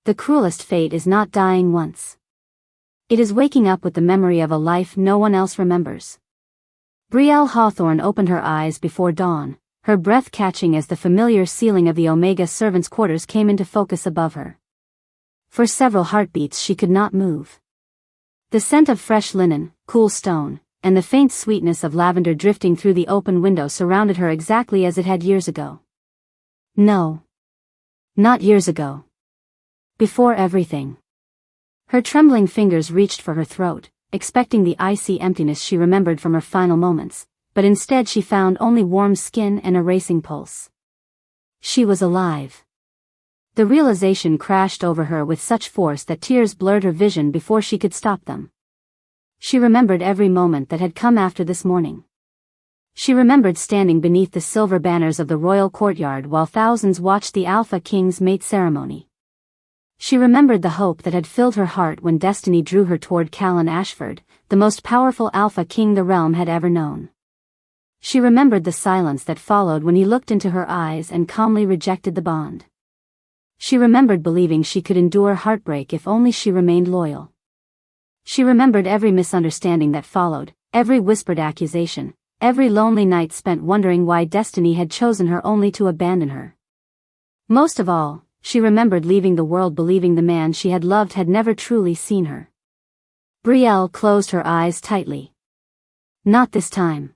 the cruelest fate is not dying once. It is waking up with the memory of a life no one else remembers. Brielle Hawthorne opened her eyes before dawn, her breath catching as the familiar ceiling of the Omega servants' quarters came into focus above her. For several heartbeats she could not move. The scent of fresh linen, cool stone, and the faint sweetness of lavender drifting through the open window surrounded her exactly as it had years ago. No. Not years ago. Before everything. Her trembling fingers reached for her throat, expecting the icy emptiness she remembered from her final moments, but instead she found only warm skin and a racing pulse. She was alive. The realization crashed over her with such force that tears blurred her vision before she could stop them. She remembered every moment that had come after this morning. She remembered standing beneath the silver banners of the royal courtyard while thousands watched the Alpha King's mate ceremony. She remembered the hope that had filled her heart when destiny drew her toward Callan Ashford, the most powerful Alpha King the realm had ever known. She remembered the silence that followed when he looked into her eyes and calmly rejected the bond. She remembered believing she could endure heartbreak if only she remained loyal. She remembered every misunderstanding that followed, every whispered accusation, every lonely night spent wondering why destiny had chosen her only to abandon her. Most of all, she remembered leaving the world believing the man she had loved had never truly seen her. Brielle closed her eyes tightly. Not this time.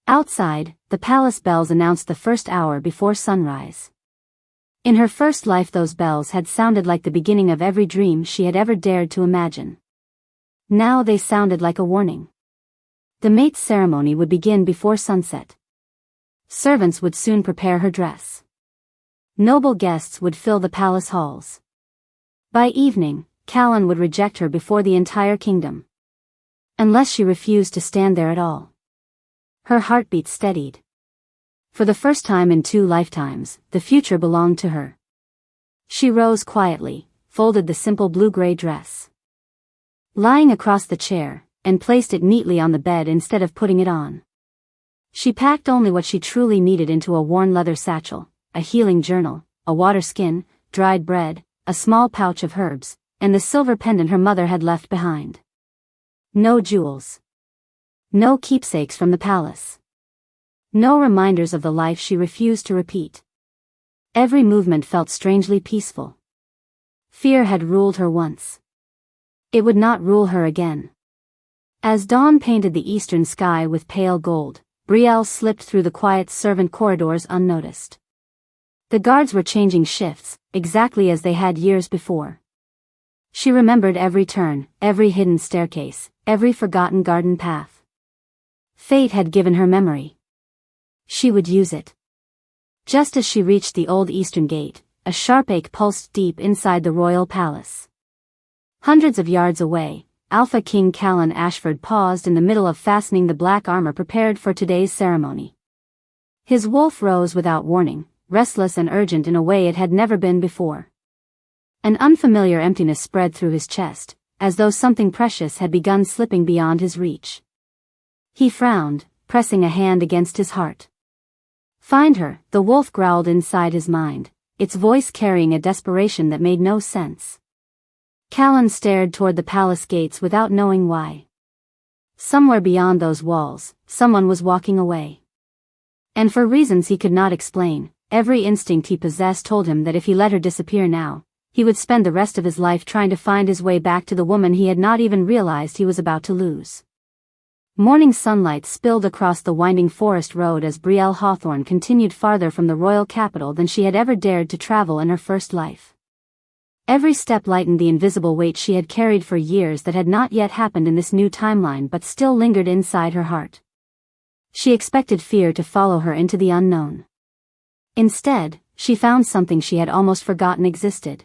Outside, the palace bells announced the first hour before sunrise. In her first life those bells had sounded like the beginning of every dream she had ever dared to imagine. Now they sounded like a warning. The mate's ceremony would begin before sunset. Servants would soon prepare her dress. Noble guests would fill the palace halls. By evening, Callan would reject her before the entire kingdom. Unless she refused to stand there at all. Her heartbeat steadied. For the first time in 2 lifetimes, the future belonged to her. She rose quietly, folded the simple blue-gray dress. Lying across the chair, and placed it neatly on the bed instead of putting it on. She packed only what she truly needed into a worn leather satchel, a healing journal, a water skin, dried bread, a small pouch of herbs, and the silver pendant her mother had left behind. No jewels. No keepsakes from the palace. No reminders of the life she refused to repeat. Every movement felt strangely peaceful. Fear had ruled her once. It would not rule her again. As dawn painted the eastern sky with pale gold, Brielle slipped through the quiet servant corridors unnoticed. The guards were changing shifts, exactly as they had years before. She remembered every turn, every hidden staircase, every forgotten garden path. Fate had given her memory. She would use it. Just as she reached the old eastern gate, a sharp ache pulsed deep inside the royal palace. Hundreds of yards away, Alpha King Callan Ashford paused in the middle of fastening the black armor prepared for today's ceremony. His wolf rose without warning, restless and urgent in a way it had never been before. An unfamiliar emptiness spread through his chest, as though something precious had begun slipping beyond his reach. He frowned, pressing a hand against his heart. Find her, the wolf growled inside his mind, its voice carrying a desperation that made no sense. Callan stared toward the palace gates without knowing why. Somewhere beyond those walls, someone was walking away. And for reasons he could not explain, every instinct he possessed told him that if he let her disappear now, he would spend the rest of his life trying to find his way back to the woman he had not even realized he was about to lose. Morning sunlight spilled across the winding forest road as Brielle Hawthorne continued farther from the royal capital than she had ever dared to travel in her first life. Every step lightened the invisible weight she had carried for years that had not yet happened in this new timeline but still lingered inside her heart. She expected fear to follow her into the unknown. Instead, she found something she had almost forgotten existed.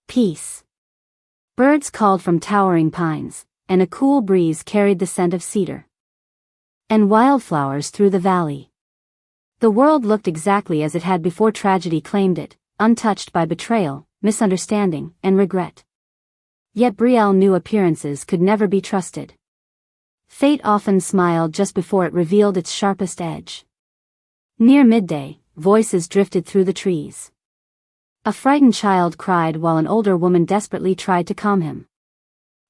Peace. Birds called from towering pines, and a cool breeze carried the scent of cedar. And wildflowers through the valley. The world looked exactly as it had before tragedy claimed it, untouched by betrayal, misunderstanding, and regret. Yet Brielle knew appearances could never be trusted. Fate often smiled just before it revealed its sharpest edge. Near midday, voices drifted through the trees. A frightened child cried while an older woman desperately tried to calm him.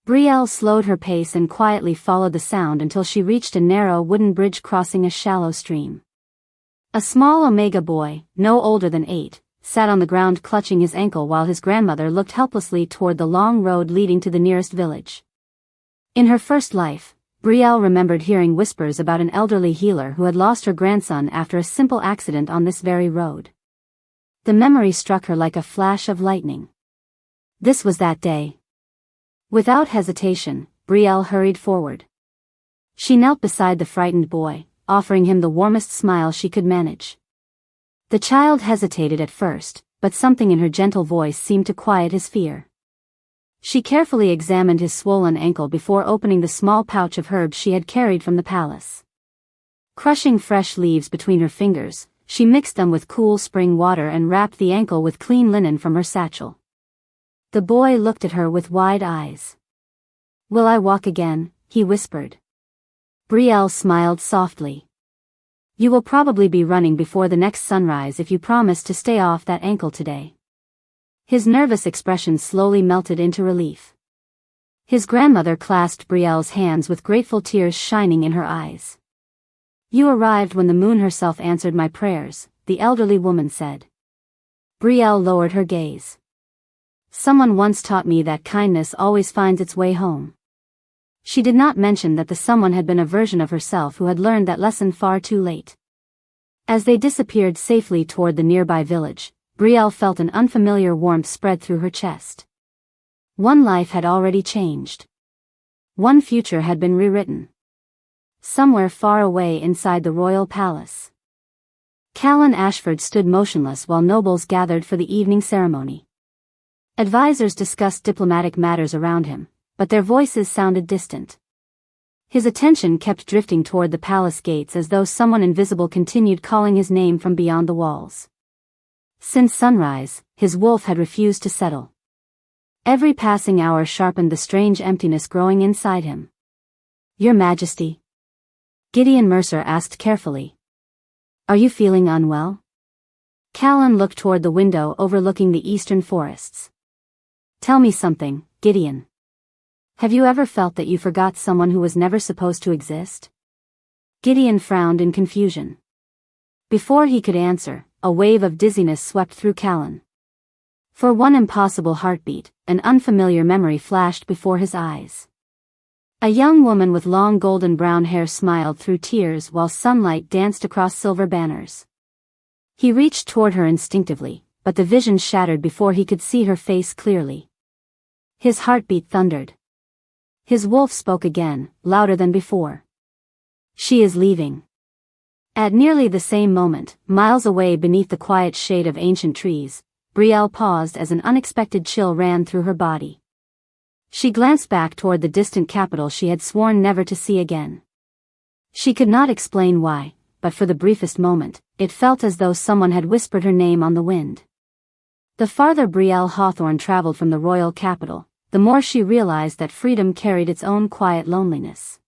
Brielle slowed her pace and quietly followed the sound until she reached a narrow wooden bridge crossing a shallow stream. A small Omega boy, no older than 8, sat on the ground clutching his ankle while his grandmother looked helplessly toward the long road leading to the nearest village. In her first life, Brielle remembered hearing whispers about an elderly healer who had lost her grandson after a simple accident on this very road. The memory struck her like a flash of lightning. This was that day. Without hesitation, Brielle hurried forward. She knelt beside the frightened boy, offering him the warmest smile she could manage. The child hesitated at first, but something in her gentle voice seemed to quiet his fear. She carefully examined his swollen ankle before opening the small pouch of herbs she had carried from the palace. Crushing fresh leaves between her fingers, she mixed them with cool spring water and wrapped the ankle with clean linen from her satchel. The boy looked at her with wide eyes. "Will I walk again?" he whispered. Brielle smiled softly. "You will probably be running before the next sunrise if you promise to stay off that ankle today." His nervous expression slowly melted into relief. His grandmother clasped Brielle's hands with grateful tears shining in her eyes. "You arrived when the moon herself answered my prayers," the elderly woman said. Brielle lowered her gaze. "Someone once taught me that kindness always finds its way home." She did not mention that the someone had been a version of herself who had learned that lesson far too late. As they disappeared safely toward the nearby village, Brielle felt an unfamiliar warmth spread through her chest. One life had already changed. One future had been rewritten. Somewhere far away inside the royal palace. Callan Ashford stood motionless while nobles gathered for the evening ceremony. Advisors discussed diplomatic matters around him, but their voices sounded distant. His attention kept drifting toward the palace gates as though someone invisible continued calling his name from beyond the walls. Since sunrise, his wolf had refused to settle. Every passing hour sharpened the strange emptiness growing inside him. "Your Majesty?" Gideon Mercer asked carefully. "Are you feeling unwell?" Callan looked toward the window overlooking the eastern forests. "Tell me something, Gideon. Have you ever felt that you forgot someone who was never supposed to exist?" Gideon frowned in confusion. Before he could answer, a wave of dizziness swept through Callan. For one impossible heartbeat, an unfamiliar memory flashed before his eyes. A young woman with long golden brown hair smiled through tears while sunlight danced across silver banners. He reached toward her instinctively, but the vision shattered before he could see her face clearly. His heartbeat thundered. His wolf spoke again, louder than before. "She is leaving." At nearly the same moment, miles away beneath the quiet shade of ancient trees, Brielle paused as an unexpected chill ran through her body. She glanced back toward the distant capital she had sworn never to see again. She could not explain why, but for the briefest moment, it felt as though someone had whispered her name on the wind. The farther Brielle Hawthorne traveled from the royal capital, the more she realized that freedom carried its own quiet loneliness.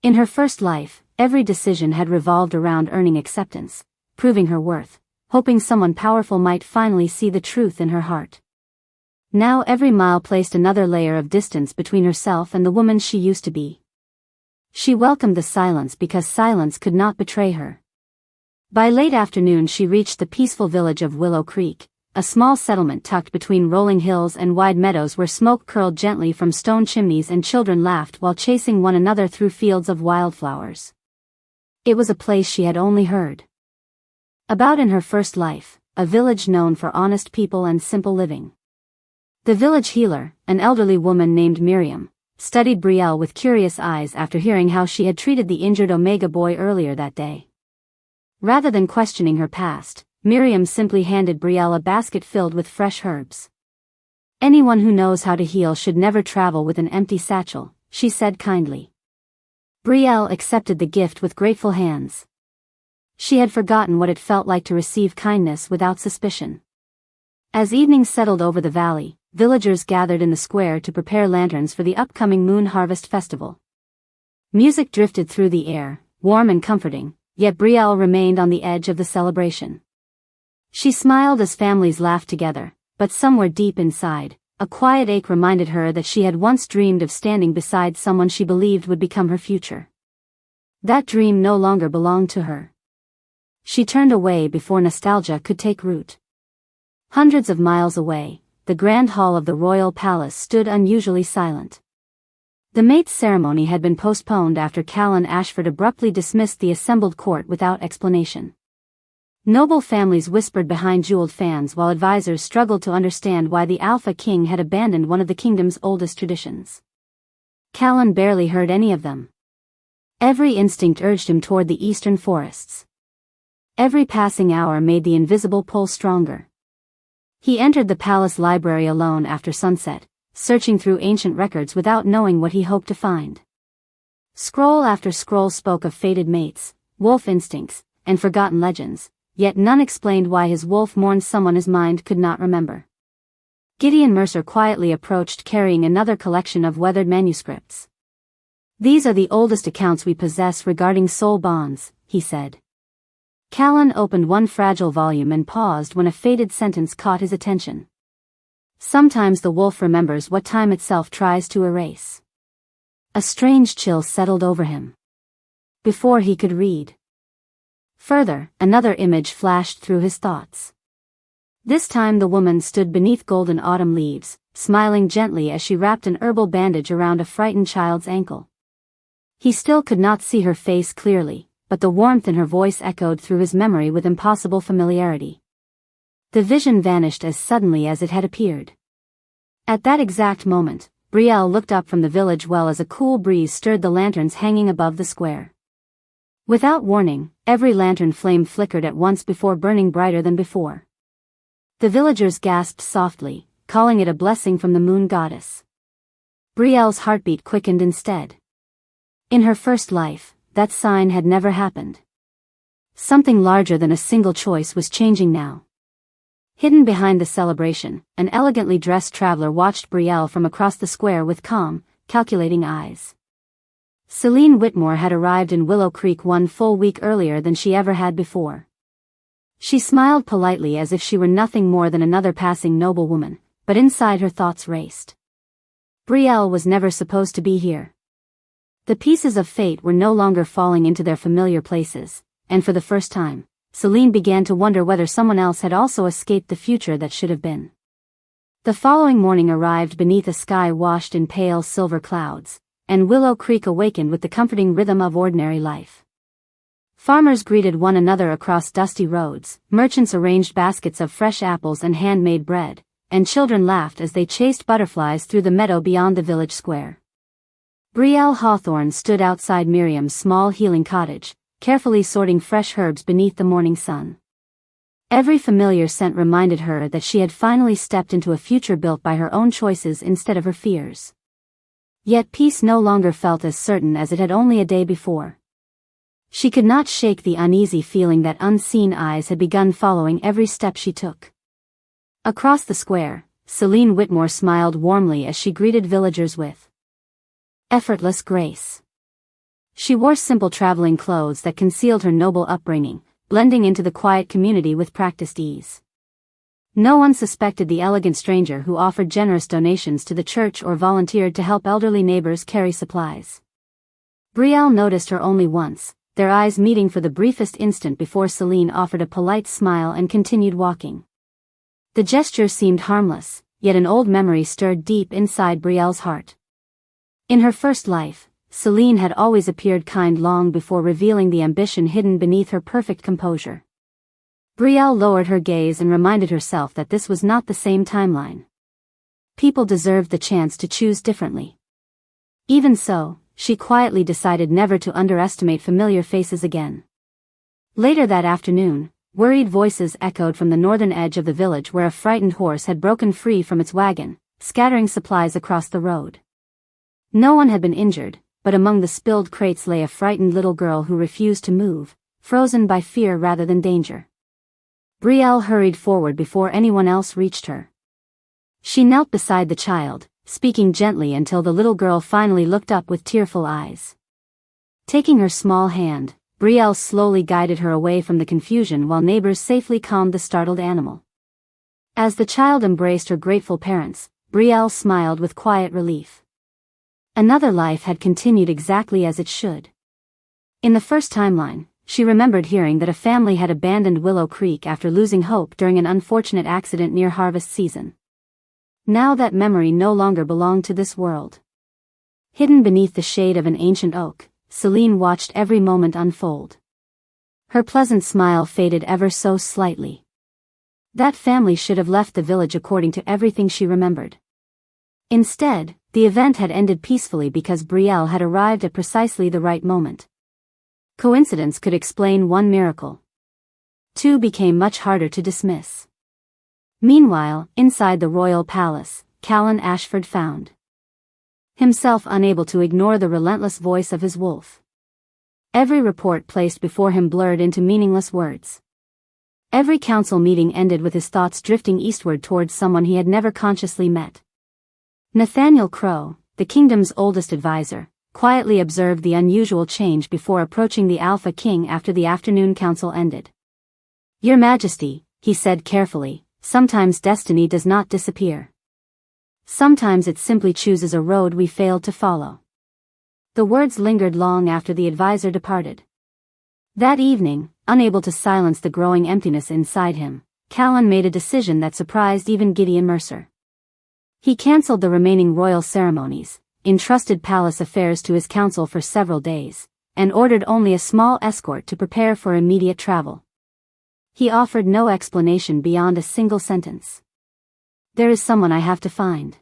In her first life, every decision had revolved around earning acceptance, proving her worth, hoping someone powerful might finally see the truth in her heart. Now every mile placed another layer of distance between herself and the woman she used to be. She welcomed the silence because silence could not betray her. By late afternoon she reached the peaceful village of Willow Creek, a small settlement tucked between rolling hills and wide meadows where smoke curled gently from stone chimneys and children laughed while chasing one another through fields of wildflowers. It was a place she had only heard about in her first life, a village known for honest people and simple living. The village healer, an elderly woman named Miriam, studied Brielle with curious eyes after hearing how she had treated the injured Omega boy earlier that day. Rather than questioning her past, Miriam simply handed Brielle a basket filled with fresh herbs. "Anyone who knows how to heal should never travel with an empty satchel," she said kindly. Brielle accepted the gift with grateful hands. She had forgotten what it felt like to receive kindness without suspicion. As evening settled over the valley, villagers gathered in the square to prepare lanterns for the upcoming moon harvest festival. Music drifted through the air, warm and comforting, yet Brielle remained on the edge of the celebration. She smiled as families laughed together, but somewhere deep inside, a quiet ache reminded her that she had once dreamed of standing beside someone she believed would become her future. That dream no longer belonged to her. She turned away before nostalgia could take root. Hundreds of miles away, the grand hall of the royal palace stood unusually silent. The mates ceremony had been postponed after Callan Ashford abruptly dismissed the assembled court without explanation. Noble families whispered behind jeweled fans while advisors struggled to understand why the Alpha King had abandoned one of the kingdom's oldest traditions. Callan barely heard any of them. Every instinct urged him toward the eastern forests. Every passing hour made the invisible pull stronger. He entered the palace library alone after sunset, searching through ancient records without knowing what he hoped to find. Scroll after scroll spoke of fated mates, wolf instincts, and forgotten legends, yet none explained why his wolf mourned someone his mind could not remember. Gideon Mercer quietly approached carrying another collection of weathered manuscripts. "These are the oldest accounts we possess regarding soul bonds," he said. Callan opened one fragile volume and paused when a faded sentence caught his attention. "Sometimes the wolf remembers what time itself tries to erase." A strange chill settled over him. Before he could read further, another image flashed through his thoughts. This time the woman stood beneath golden autumn leaves, smiling gently as she wrapped an herbal bandage around a frightened child's ankle. He still could not see her face clearly, but the warmth in her voice echoed through his memory with impossible familiarity. The vision vanished as suddenly as it had appeared. At that exact moment, Brielle looked up from the village well as a cool breeze stirred the lanterns hanging above the square. Without warning, every lantern flame flickered at once before burning brighter than before. The villagers gasped softly, calling it a blessing from the moon goddess. Brielle's heartbeat quickened instead. In her first life, that sign had never happened. Something larger than a single choice was changing now. Hidden behind the celebration, an elegantly dressed traveler watched Brielle from across the square with calm, calculating eyes. Celine Whitmore had arrived in Willow Creek 1 full week earlier than she ever had before. She smiled politely as if she were nothing more than another passing noblewoman, but inside her thoughts raced. Brielle was never supposed to be here. The pieces of fate were no longer falling into their familiar places, and for the first time, Celine began to wonder whether someone else had also escaped the future that should have been. The following morning arrived beneath a sky washed in pale silver clouds, and Willow Creek awakened with the comforting rhythm of ordinary life. Farmers greeted one another across dusty roads, merchants arranged baskets of fresh apples and handmade bread, and children laughed as they chased butterflies through the meadow beyond the village square. Brielle Hawthorne stood outside Miriam's small healing cottage, carefully sorting fresh herbs beneath the morning sun. Every familiar scent reminded her that she had finally stepped into a future built by her own choices instead of her fears. Yet peace no longer felt as certain as it had only a day before. She could not shake the uneasy feeling that unseen eyes had begun following every step she took. Across the square, Celine Whitmore smiled warmly as she greeted villagers with effortless grace. She wore simple traveling clothes that concealed her noble upbringing, blending into the quiet community with practiced ease. No one suspected the elegant stranger who offered generous donations to the church or volunteered to help elderly neighbors carry supplies. Brielle noticed her only once, their eyes meeting for the briefest instant before Celine offered a polite smile and continued walking. The gesture seemed harmless, yet an old memory stirred deep inside Brielle's heart. In her first life, Celine had always appeared kind long before revealing the ambition hidden beneath her perfect composure. Brielle lowered her gaze and reminded herself that this was not the same timeline. People deserved the chance to choose differently. Even so, she quietly decided never to underestimate familiar faces again. Later that afternoon, worried voices echoed from the northern edge of the village where a frightened horse had broken free from its wagon, scattering supplies across the road. No one had been injured, but among the spilled crates lay a frightened little girl who refused to move, frozen by fear rather than danger. Brielle hurried forward before anyone else reached her. She knelt beside the child, speaking gently until the little girl finally looked up with tearful eyes. Taking her small hand, Brielle slowly guided her away from the confusion while neighbors safely calmed the startled animal. As the child embraced her grateful parents, Brielle smiled with quiet relief. Another life had continued exactly as it should. In the first timeline, she remembered hearing that a family had abandoned Willow Creek after losing hope during an unfortunate accident near harvest season. Now that memory no longer belonged to this world. Hidden beneath the shade of an ancient oak, Celine watched every moment unfold. Her pleasant smile faded ever so slightly. That family should have left the village according to everything she remembered. Instead, the event had ended peacefully because Brielle had arrived at precisely the right moment. Coincidence could explain one miracle. Two became much harder to dismiss. Meanwhile, inside the royal palace, Callan Ashford found himself unable to ignore the relentless voice of his wolf. Every report placed before him blurred into meaningless words. Every council meeting ended with his thoughts drifting eastward towards someone he had never consciously met. Nathaniel Crow, the kingdom's oldest advisor, quietly observed the unusual change before approaching the Alpha King after the afternoon council ended. "Your Majesty," he said carefully, "sometimes destiny does not disappear. Sometimes it simply chooses a road we failed to follow." The words lingered long after the advisor departed. That evening, unable to silence the growing emptiness inside him, Callan made a decision that surprised even Gideon Mercer. He cancelled the remaining royal ceremonies, entrusted palace affairs to his council for several days, and ordered only a small escort to prepare for immediate travel. He offered no explanation beyond a single sentence. "There is someone I have to find."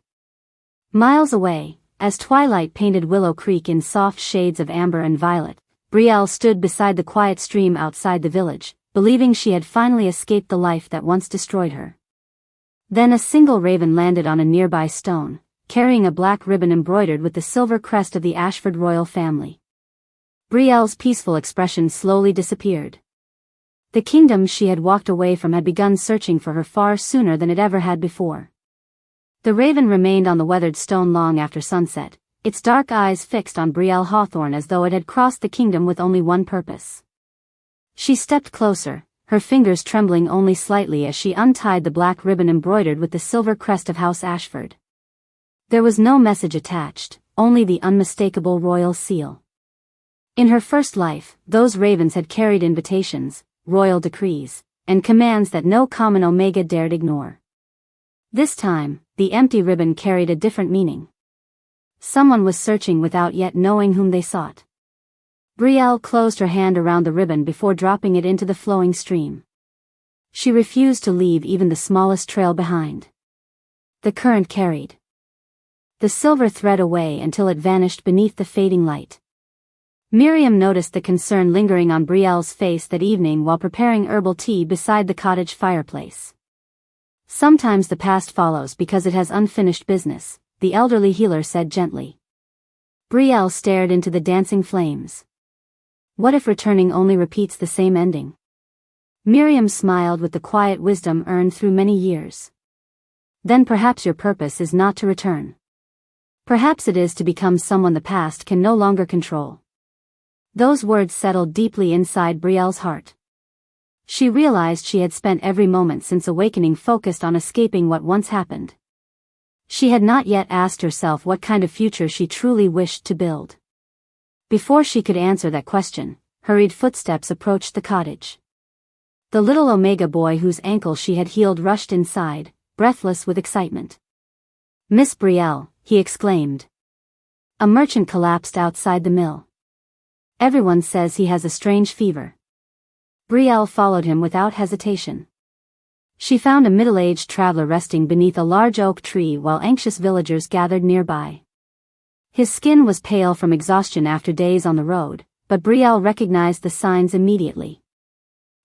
Miles away, as twilight painted Willow Creek in soft shades of amber and violet, Brielle stood beside the quiet stream outside the village, believing she had finally escaped the life that once destroyed her. Then a single raven landed on a nearby stone, carrying a black ribbon embroidered with the silver crest of the Ashford royal family. Brielle's peaceful expression slowly disappeared. The kingdom she had walked away from had begun searching for her far sooner than it ever had before. The raven remained on the weathered stone long after sunset, its dark eyes fixed on Brielle Hawthorne as though it had crossed the kingdom with only one purpose. She stepped closer, her fingers trembling only slightly as she untied the black ribbon embroidered with the silver crest of House Ashford. There was no message attached, only the unmistakable royal seal. In her first life, those ravens had carried invitations, royal decrees, and commands that no common Omega dared ignore. This time, the empty ribbon carried a different meaning. Someone was searching without yet knowing whom they sought. Brielle closed her hand around the ribbon before dropping it into the flowing stream. She refused to leave even the smallest trail behind. The current carried the silver thread away until it vanished beneath the fading light. Miriam noticed the concern lingering on Brielle's face that evening while preparing herbal tea beside the cottage fireplace. "Sometimes the past follows because it has unfinished business," the elderly healer said gently. Brielle stared into the dancing flames. What if returning only repeats the same ending? Miriam smiled with the quiet wisdom earned through many years. "Then perhaps your purpose is not to return. Perhaps it is to become someone the past can no longer control." Those words settled deeply inside Brielle's heart. She realized she had spent every moment since awakening focused on escaping what once happened. She had not yet asked herself what kind of future she truly wished to build. Before she could answer that question, hurried footsteps approached the cottage. The little Omega boy whose ankle she had healed rushed inside, breathless with excitement. "Miss Brielle," he exclaimed. "A merchant collapsed outside the mill. Everyone says he has a strange fever." Brielle followed him without hesitation. She found a middle-aged traveler resting beneath a large oak tree while anxious villagers gathered nearby. His skin was pale from exhaustion after days on the road, but Brielle recognized the signs immediately.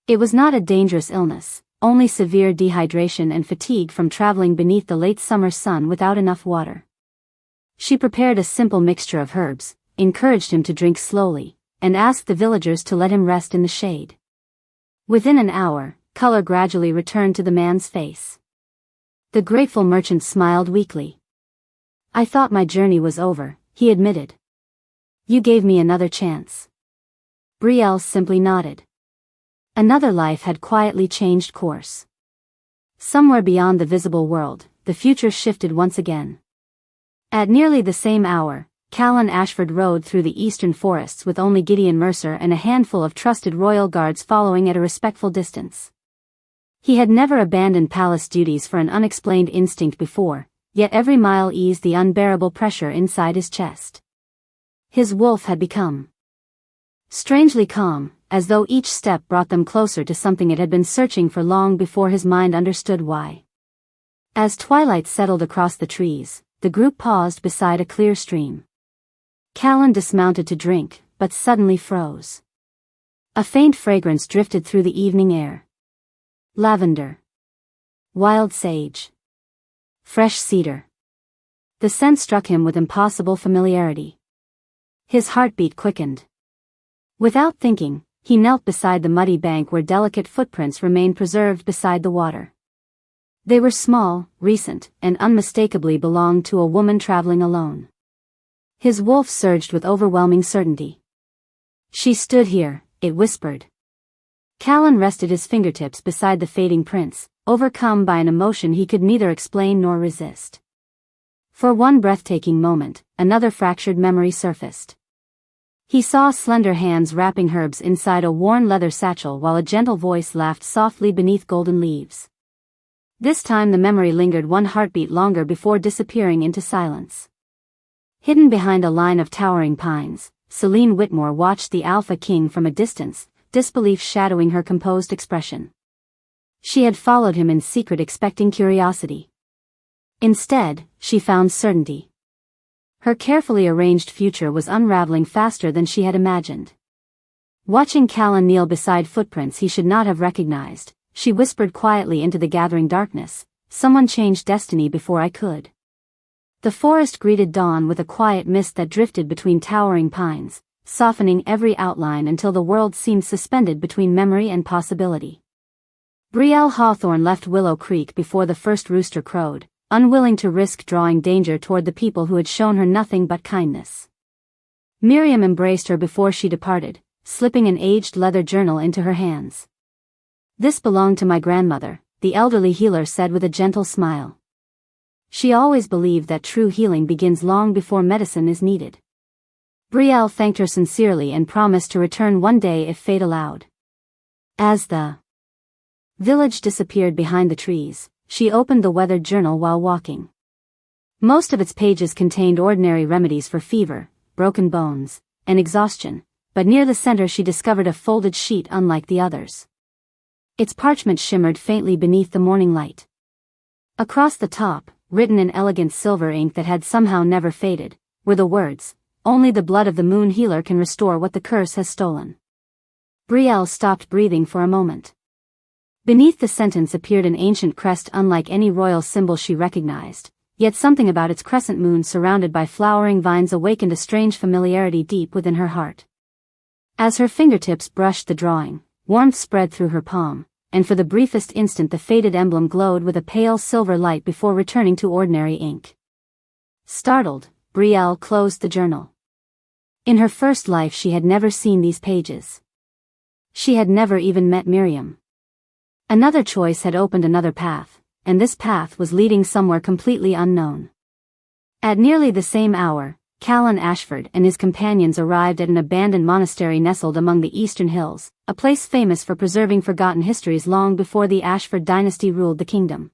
It was not a dangerous illness, only severe dehydration and fatigue from traveling beneath the late summer sun without enough water. She prepared a simple mixture of herbs, encouraged him to drink slowly, and asked the villagers to let him rest in the shade. Within an hour, color gradually returned to the man's face. The grateful merchant smiled weakly. "I thought my journey was over," he admitted. "You gave me another chance." Brielle simply nodded. Another life had quietly changed course. Somewhere beyond the visible world, the future shifted once again. At nearly the same hour, Callan Ashford rode through the eastern forests with only Gideon Mercer and a handful of trusted royal guards following at a respectful distance. He had never abandoned palace duties for an unexplained instinct before, yet every mile eased the unbearable pressure inside his chest. His wolf had become strangely calm, as though each step brought them closer to something it had been searching for long before his mind understood why. As twilight settled across the trees, the group paused beside a clear stream. Callan dismounted to drink, but suddenly froze. A faint fragrance drifted through the evening air. Lavender. Wild sage. Fresh cedar. The scent struck him with impossible familiarity. His heartbeat quickened. Without thinking, he knelt beside the muddy bank where delicate footprints remained preserved beside the water. They were small, recent, and unmistakably belonged to a woman traveling alone. His wolf surged with overwhelming certainty. She stood here, it whispered. Callan rested his fingertips beside the fading prints, overcome by an emotion he could neither explain nor resist. For one breathtaking moment, another fractured memory surfaced. He saw slender hands wrapping herbs inside a worn leather satchel while a gentle voice laughed softly beneath golden leaves. This time the memory lingered one heartbeat longer before disappearing into silence. Hidden behind a line of towering pines, Celine Whitmore watched the Alpha King from a distance, disbelief shadowing her composed expression. She had followed him in secret expecting curiosity. Instead, she found certainty. Her carefully arranged future was unraveling faster than she had imagined. Watching Callan kneel beside footprints he should not have recognized, she whispered quietly into the gathering darkness, "Someone changed destiny before I could." The forest greeted dawn with a quiet mist that drifted between towering pines, softening every outline until the world seemed suspended between memory and possibility. Brielle Hawthorne left Willow Creek before the first rooster crowed, unwilling to risk drawing danger toward the people who had shown her nothing but kindness. Miriam embraced her before she departed, slipping an aged leather journal into her hands. "This belonged to my grandmother," the elderly healer said with a gentle smile. She always believed that true healing begins long before medicine is needed. Brielle thanked her sincerely and promised to return one day if fate allowed. As the village disappeared behind the trees, she opened the weathered journal while walking. Most of its pages contained ordinary remedies for fever, broken bones, and exhaustion, but near the center she discovered a folded sheet unlike the others. Its parchment shimmered faintly beneath the morning light. Across the top, written in elegant silver ink that had somehow never faded, were the words, "Only the blood of the moon healer can restore what the curse has stolen." Brielle stopped breathing for a moment. Beneath the sentence appeared an ancient crest unlike any royal symbol she recognized, yet something about its crescent moon surrounded by flowering vines awakened a strange familiarity deep within her heart. As her fingertips brushed the drawing, warmth spread through her palm, and for the briefest instant the faded emblem glowed with a pale silver light before returning to ordinary ink. Startled, Brielle closed the journal. In her first life she had never seen these pages. She had never even met Miriam. Another choice had opened another path, and this path was leading somewhere completely unknown. At nearly the same hour, Callan Ashford and his companions arrived at an abandoned monastery nestled among the eastern hills, a place famous for preserving forgotten histories long before the Ashford dynasty ruled the kingdom.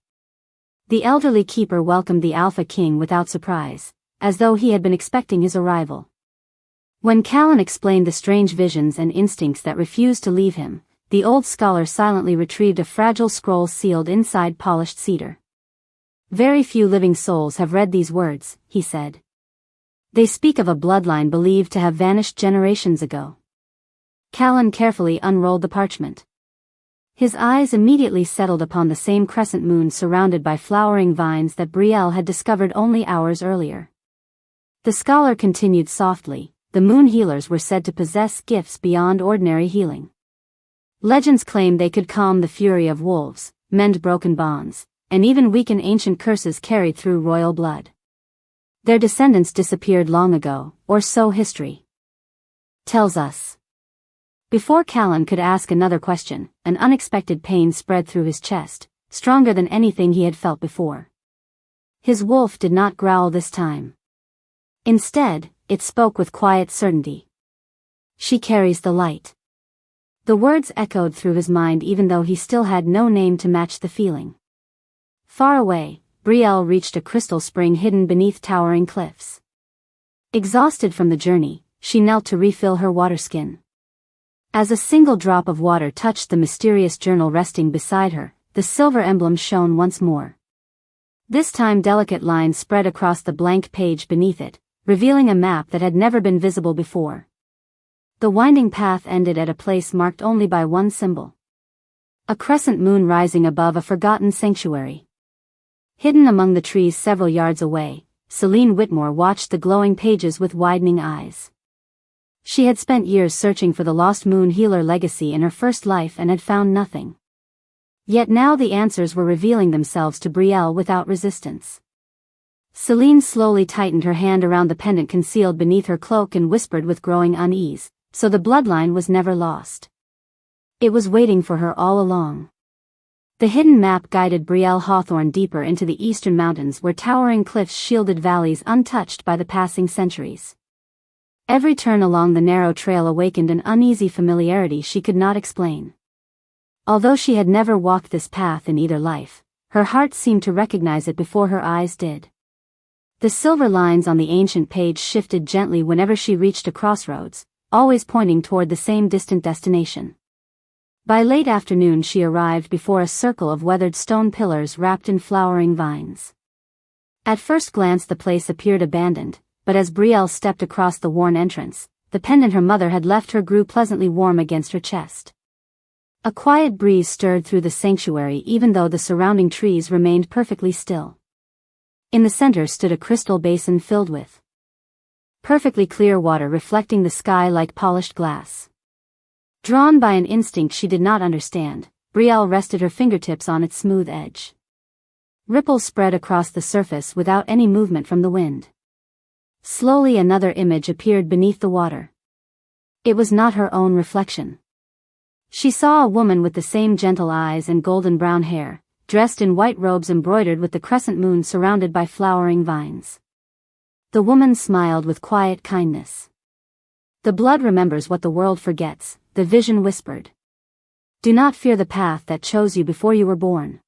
The elderly keeper welcomed the Alpha King without surprise, as though he had been expecting his arrival. When Callan explained the strange visions and instincts that refused to leave him, the old scholar silently retrieved a fragile scroll sealed inside polished cedar. "Very few living souls have read these words," he said. "They speak of a bloodline believed to have vanished generations ago." Callan carefully unrolled the parchment. His eyes immediately settled upon the same crescent moon surrounded by flowering vines that Brielle had discovered only hours earlier. The scholar continued softly, "The moon healers were said to possess gifts beyond ordinary healing. Legends claim they could calm the fury of wolves, mend broken bonds, and even weaken ancient curses carried through royal blood. Their descendants disappeared long ago, or so history tells us." Before Callan could ask another question, an unexpected pain spread through his chest, stronger than anything he had felt before. His wolf did not growl this time. Instead, it spoke with quiet certainty. "She carries the light." The words echoed through his mind even though he still had no name to match the feeling. Far away, Brielle reached a crystal spring hidden beneath towering cliffs. Exhausted from the journey, she knelt to refill her water skin. As a single drop of water touched the mysterious journal resting beside her, the silver emblem shone once more. This time delicate lines spread across the blank page beneath it, revealing a map that had never been visible before. The winding path ended at a place marked only by one symbol. A crescent moon rising above a forgotten sanctuary. Hidden among the trees several yards away, Celine Whitmore watched the glowing pages with widening eyes. She had spent years searching for the lost moon healer legacy in her first life and had found nothing. Yet now the answers were revealing themselves to Brielle without resistance. Celine slowly tightened her hand around the pendant concealed beneath her cloak and whispered with growing unease, "So the bloodline was never lost. It was waiting for her all along." The hidden map guided Brielle Hawthorne deeper into the eastern mountains where towering cliffs shielded valleys untouched by the passing centuries. Every turn along the narrow trail awakened an uneasy familiarity she could not explain. Although she had never walked this path in either life, her heart seemed to recognize it before her eyes did. The silver lines on the ancient page shifted gently whenever she reached a crossroads, always pointing toward the same distant destination. By late afternoon she arrived before a circle of weathered stone pillars wrapped in flowering vines. At first glance the place appeared abandoned, but as Brielle stepped across the worn entrance, the pendant her mother had left her grew pleasantly warm against her chest. A quiet breeze stirred through the sanctuary even though the surrounding trees remained perfectly still. In the center stood a crystal basin filled with perfectly clear water reflecting the sky like polished glass. Drawn by an instinct she did not understand, Brielle rested her fingertips on its smooth edge. Ripples spread across the surface without any movement from the wind. Slowly another image appeared beneath the water. It was not her own reflection. She saw a woman with the same gentle eyes and golden brown hair, dressed in white robes embroidered with the crescent moon surrounded by flowering vines. The woman smiled with quiet kindness. "The blood remembers what the world forgets," the vision whispered. "Do not fear the path that chose you before you were born."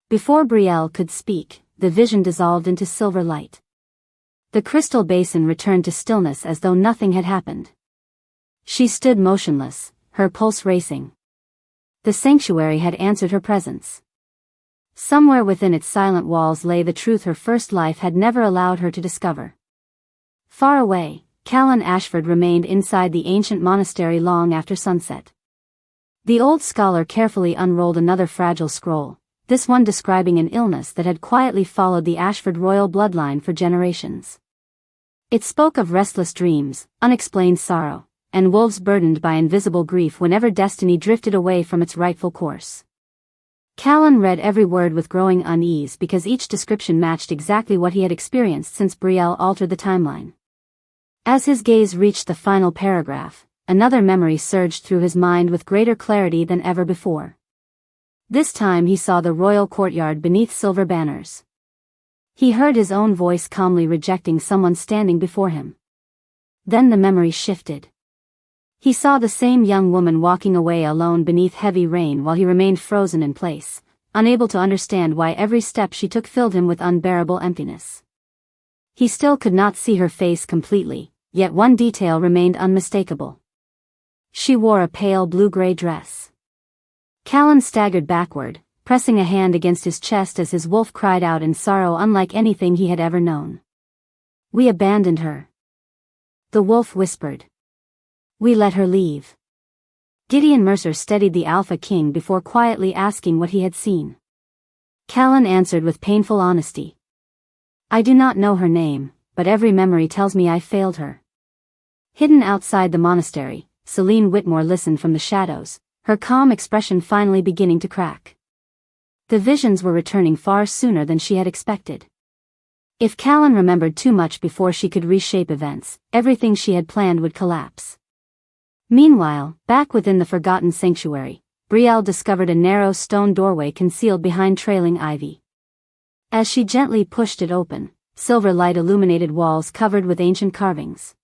Before Brielle could speak, the vision dissolved into silver light. The crystal basin returned to stillness as though nothing had happened. She stood motionless, her pulse racing. The sanctuary had answered her presence. Somewhere within its silent walls lay the truth her first life had never allowed her to discover. Far away, Callan Ashford remained inside the ancient monastery long after sunset. The old scholar carefully unrolled another fragile scroll, this one describing an illness that had quietly followed the Ashford royal bloodline for generations. It spoke of restless dreams, unexplained sorrow, and wolves burdened by invisible grief whenever destiny drifted away from its rightful course. Callan read every word with growing unease because each description matched exactly what he had experienced since Brielle altered the timeline. As his gaze reached the final paragraph, another memory surged through his mind with greater clarity than ever before. This time he saw the royal courtyard beneath silver banners. He heard his own voice calmly rejecting someone standing before him. Then the memory shifted. He saw the same young woman walking away alone beneath heavy rain while he remained frozen in place, unable to understand why every step she took filled him with unbearable emptiness. He still could not see her face completely, yet one detail remained unmistakable. She wore a pale blue-gray dress. Callan staggered backward, pressing a hand against his chest as his wolf cried out in sorrow unlike anything he had ever known. "We abandoned her," the wolf whispered. "We let her leave." Gideon Mercer steadied the Alpha King before quietly asking what he had seen. Callan answered with painful honesty. "I do not know her name, but every memory tells me I failed her." Hidden outside the monastery, Celine Whitmore listened from the shadows, her calm expression finally beginning to crack. The visions were returning far sooner than she had expected. If Callan remembered too much before she could reshape events, everything she had planned would collapse. Meanwhile, back within the forgotten sanctuary, Brielle discovered a narrow stone doorway concealed behind trailing ivy. As she gently pushed it open, silver light illuminated walls covered with ancient carvings.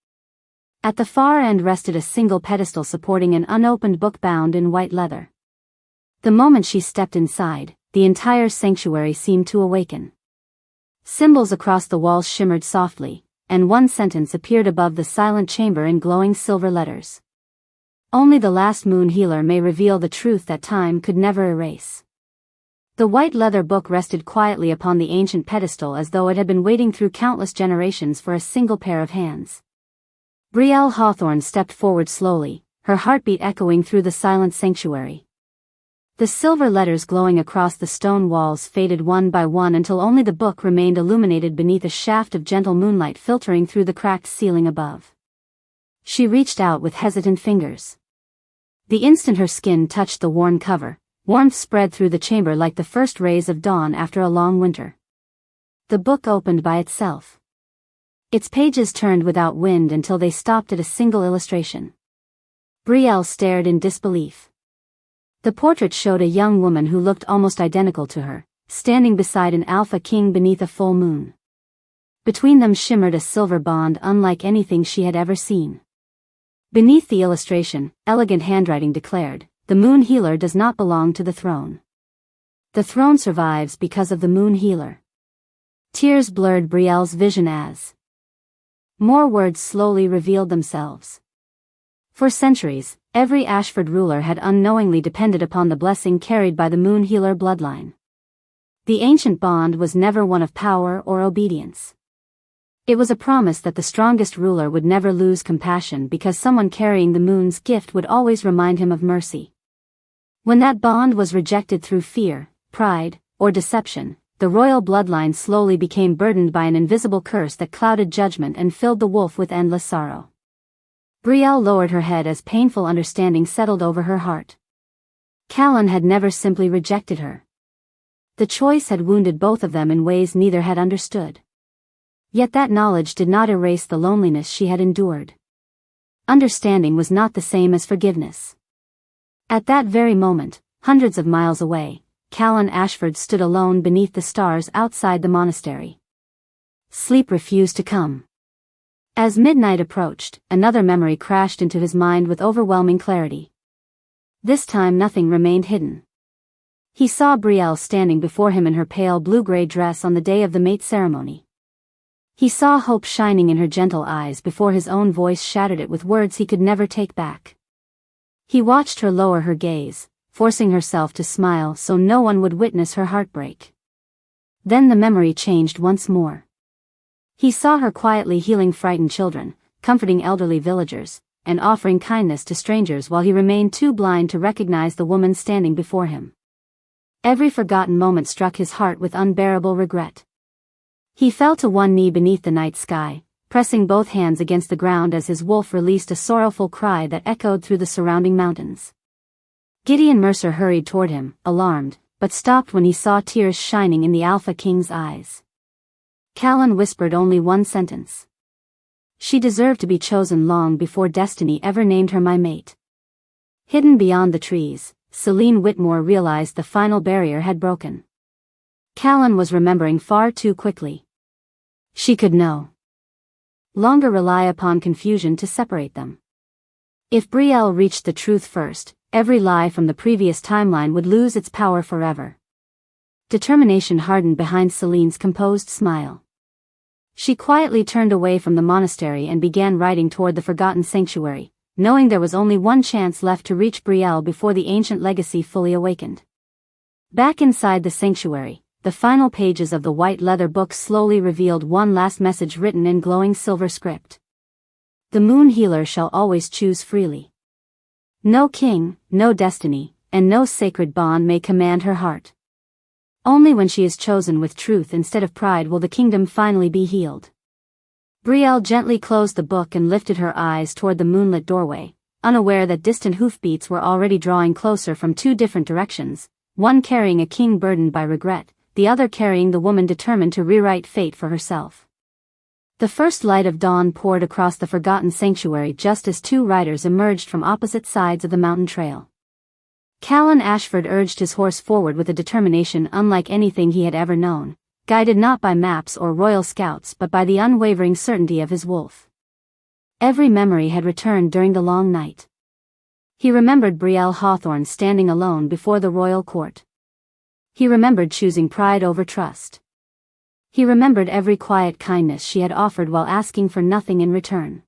At the far end rested a single pedestal supporting an unopened book bound in white leather. The moment she stepped inside, the entire sanctuary seemed to awaken. Symbols across the walls shimmered softly, and one sentence appeared above the silent chamber in glowing silver letters. Only the last moon healer may reveal the truth that time could never erase. The white leather book rested quietly upon the ancient pedestal as though it had been waiting through countless generations for a single pair of hands. Brielle Hawthorne stepped forward slowly, her heartbeat echoing through the silent sanctuary. The silver letters glowing across the stone walls faded one by one until only the book remained illuminated beneath a shaft of gentle moonlight filtering through the cracked ceiling above. She reached out with hesitant fingers. The instant her skin touched the worn cover, warmth spread through the chamber like the first rays of dawn after a long winter. The book opened by itself. Its pages turned without wind until they stopped at a single illustration. Brielle stared in disbelief. The portrait showed a young woman who looked almost identical to her, standing beside an alpha king beneath a full moon. Between them shimmered a silver bond unlike anything she had ever seen. Beneath the illustration, elegant handwriting declared, "The moon healer does not belong to the throne. The throne survives because of the moon healer." Tears blurred Brielle's vision as more words slowly revealed themselves. For centuries, every Ashford ruler had unknowingly depended upon the blessing carried by the moon healer bloodline. The ancient bond was never one of power or obedience. It was a promise that the strongest ruler would never lose compassion because someone carrying the moon's gift would always remind him of mercy. When that bond was rejected through fear, pride, or deception, the royal bloodline slowly became burdened by an invisible curse that clouded judgment and filled the wolf with endless sorrow. Brielle lowered her head as painful understanding settled over her heart. Callan had never simply rejected her. The choice had wounded both of them in ways neither had understood. Yet that knowledge did not erase the loneliness she had endured. Understanding was not the same as forgiveness. At that very moment, hundreds of miles away, Callan Ashford stood alone beneath the stars outside the monastery. Sleep refused to come. As midnight approached, another memory crashed into his mind with overwhelming clarity. This time nothing remained hidden. He saw Brielle standing before him in her pale blue-gray dress on the day of the mate ceremony. He saw hope shining in her gentle eyes before his own voice shattered it with words he could never take back. He watched her lower her gaze, forcing herself to smile so no one would witness her heartbreak. Then the memory changed once more. He saw her quietly healing frightened children, comforting elderly villagers, and offering kindness to strangers while he remained too blind to recognize the woman standing before him. Every forgotten moment struck his heart with unbearable regret. He fell to one knee beneath the night sky, pressing both hands against the ground as his wolf released a sorrowful cry that echoed through the surrounding mountains. Gideon Mercer hurried toward him, alarmed, but stopped when he saw tears shining in the Alpha King's eyes. Callan whispered only one sentence. "She deserved to be chosen long before destiny ever named her my mate." Hidden beyond the trees, Celine Whitmore realized the final barrier had broken. Callan was remembering far too quickly. She could no longer rely upon confusion to separate them. If Brielle reached the truth first, every lie from the previous timeline would lose its power forever. Determination hardened behind Celine's composed smile. She quietly turned away from the monastery and began riding toward the forgotten sanctuary, knowing there was only one chance left to reach Brielle before the ancient legacy fully awakened. Back inside the sanctuary, the final pages of the white leather book slowly revealed one last message written in glowing silver script. The moon healer shall always choose freely. No king, no destiny, and no sacred bond may command her heart. Only when she is chosen with truth instead of pride will the kingdom finally be healed. Brielle gently closed the book and lifted her eyes toward the moonlit doorway, unaware that distant hoofbeats were already drawing closer from two different directions, one carrying a king burdened by regret, the other carrying the woman determined to rewrite fate for herself. The first light of dawn poured across the forgotten sanctuary just as two riders emerged from opposite sides of the mountain trail. Callan Ashford urged his horse forward with a determination unlike anything he had ever known, guided not by maps or royal scouts but by the unwavering certainty of his wolf. Every memory had returned during the long night. He remembered Brielle Hawthorne standing alone before the royal court. He remembered choosing pride over trust. He remembered every quiet kindness she had offered while asking for nothing in return.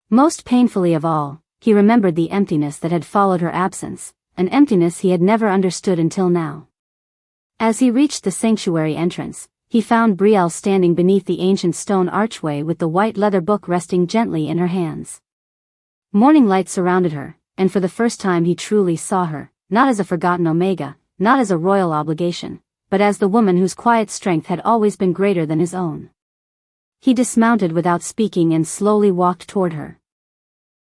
Most painfully of all, he remembered the emptiness that had followed her absence, an emptiness he had never understood until now. As he reached the sanctuary entrance, he found Brielle standing beneath the ancient stone archway with the white leather book resting gently in her hands. Morning light surrounded her, and for the first time he truly saw her, not as a forgotten Omega, not as a royal obligation, but as the woman whose quiet strength had always been greater than his own. He dismounted without speaking and slowly walked toward her.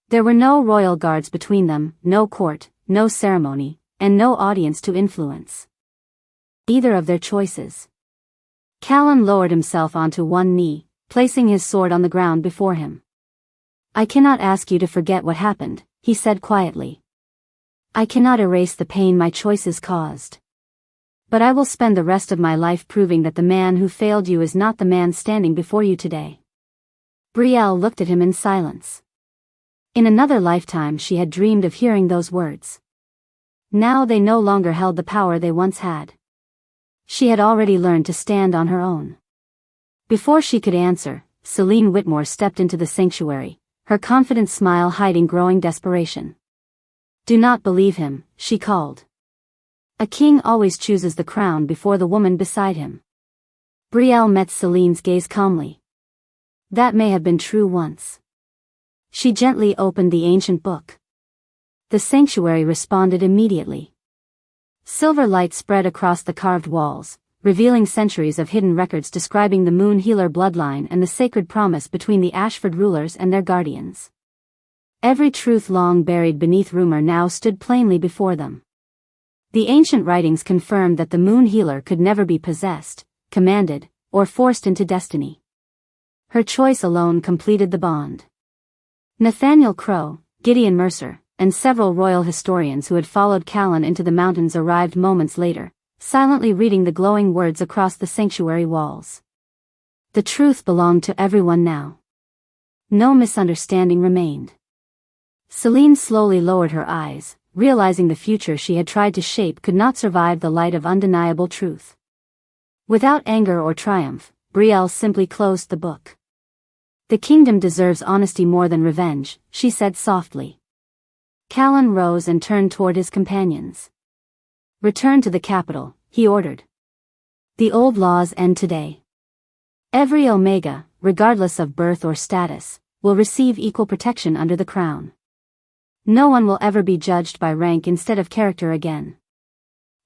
There were no royal guards between them, no court, no ceremony, and no audience to influence either of their choices. Callan lowered himself onto one knee, placing his sword on the ground before him. "I cannot ask you to forget what happened," he said quietly. "I cannot erase the pain my choices caused. But I will spend the rest of my life proving that the man who failed you is not the man standing before you today." Brielle looked at him in silence. In another lifetime she had dreamed of hearing those words. Now they no longer held the power they once had. She had already learned to stand on her own. Before she could answer, Celine Whitmore stepped into the sanctuary, her confident smile hiding growing desperation. "Do not believe him," she called. "A king always chooses the crown before the woman beside him." Brielle met Celine's gaze calmly. "That may have been true once." She gently opened the ancient book. The sanctuary responded immediately. Silver light spread across the carved walls, revealing centuries of hidden records describing the Moon Healer bloodline and the sacred promise between the Ashford rulers and their guardians. Every truth long buried beneath rumor now stood plainly before them. The ancient writings confirmed that the Moon Healer could never be possessed, commanded, or forced into destiny. Her choice alone completed the bond. Nathaniel Crowe, Gideon Mercer, and several royal historians who had followed Callan into the mountains arrived moments later, silently reading the glowing words across the sanctuary walls. The truth belonged to everyone now. No misunderstanding remained. Celine slowly lowered her eyes, realizing the future she had tried to shape could not survive the light of undeniable truth. Without anger or triumph, Brielle simply closed the book. "The kingdom deserves honesty more than revenge," she said softly. Callan rose and turned toward his companions. "Return to the capital," he ordered. "The old laws end today. Every Omega, regardless of birth or status, will receive equal protection under the crown. No one will ever be judged by rank instead of character again."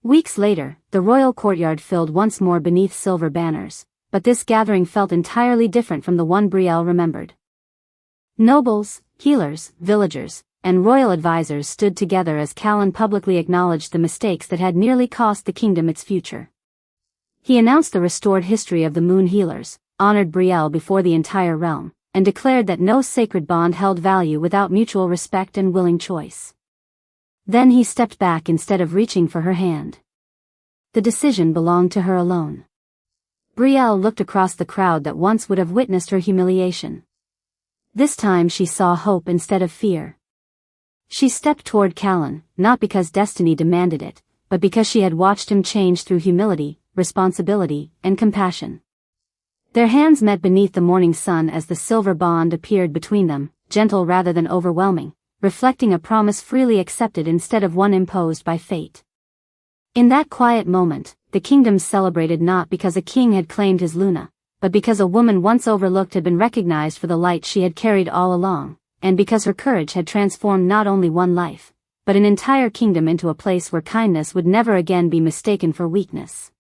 Weeks later, the royal courtyard filled once more beneath silver banners, but this gathering felt entirely different from the one Brielle remembered. Nobles, healers, villagers, and royal advisors stood together as Callan publicly acknowledged the mistakes that had nearly cost the kingdom its future. He announced the restored history of the Moon Healers, honored Brielle before the entire realm, and declared that no sacred bond held value without mutual respect and willing choice. Then he stepped back instead of reaching for her hand. The decision belonged to her alone. Brielle looked across the crowd that once would have witnessed her humiliation. This time she saw hope instead of fear. She stepped toward Callan, not because destiny demanded it, but because she had watched him change through humility, responsibility, and compassion. Their hands met beneath the morning sun as the silver bond appeared between them, gentle rather than overwhelming, reflecting a promise freely accepted instead of one imposed by fate. In that quiet moment, the kingdom celebrated not because a king had claimed his Luna, but because a woman once overlooked had been recognized for the light she had carried all along, and because her courage had transformed not only one life, but an entire kingdom into a place where kindness would never again be mistaken for weakness.